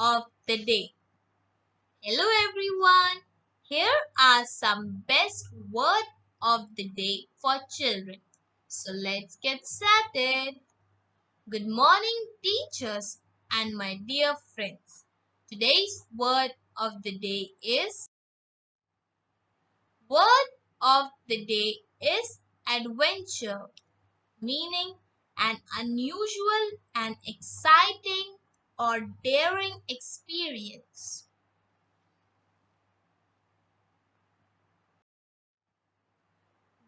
of the day. Hello everyone. Here are some best word of the day for children. So let's get started. Good morning teachers and my dear friends. Today's word of the day is adventure, meaning an unusual and exciting or daring experience.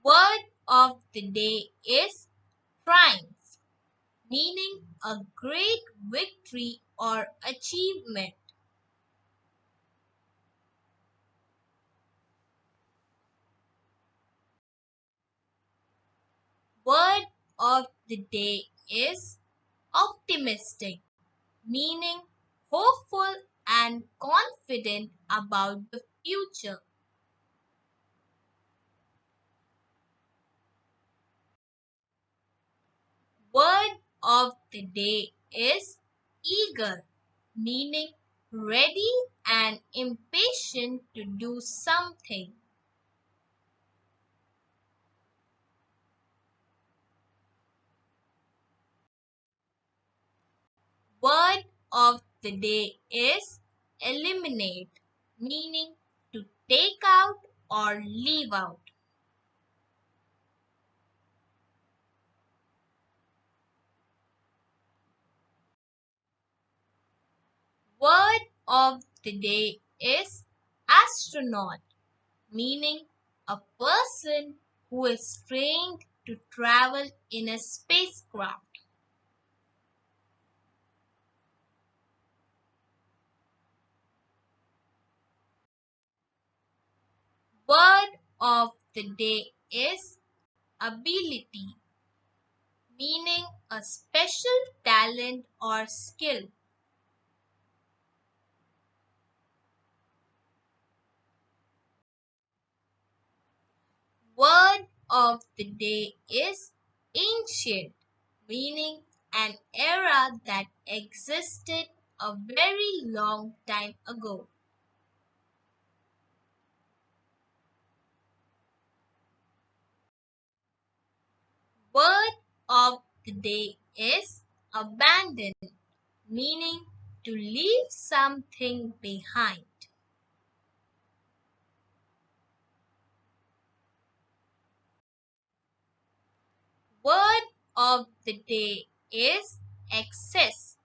Word of the day is triumph, meaning a great victory or achievement. Word of the day is optimistic, meaning hopeful and confident about the future. Word of the day is eager, meaning ready and impatient to do something. Word of the day is eliminate, meaning to take out or leave out. Word of the day is astronaut, meaning a person who is trained to travel in a spacecraft. Word of the day is ability, meaning a special talent or skill. Word of the day is ancient, meaning an era that existed a very long time ago. Word of the day is abandon, meaning to leave something behind. Word of the day is access,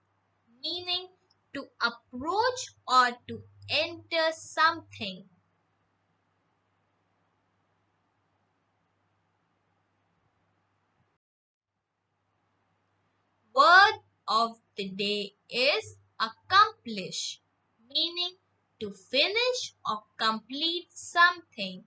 meaning to approach or to enter something. Word of the day is accomplish, meaning to finish or complete something.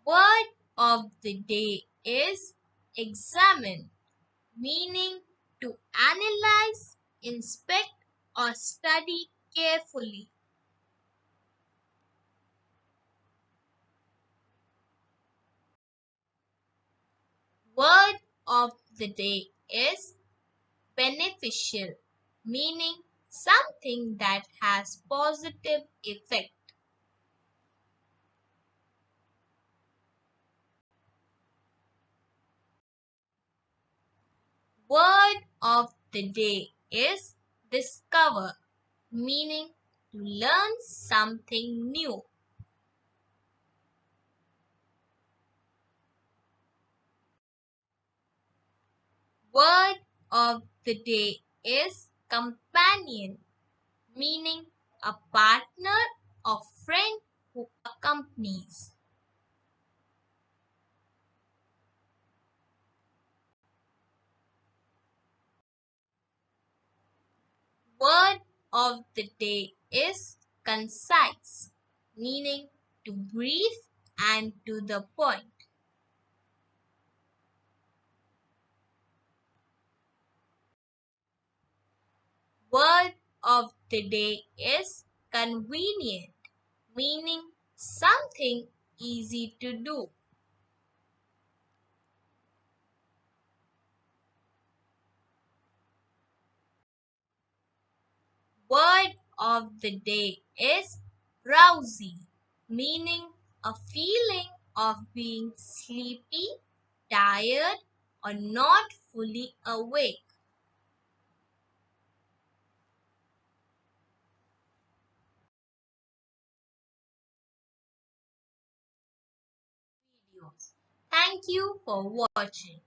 Word of the day is examine, meaning to analyze, inspect, or study carefully. Word of the day is beneficial, meaning something that has positive effect. Word of the day is discover, meaning to learn something new. Word of the day is companion, meaning a partner or friend who accompanies. Word of the day is concise, meaning to brief and to the point. Word of the day is convenient, meaning something easy to do. of the day is drowsy, meaning a feeling of being sleepy, tired, or not fully awake. Thank you for watching.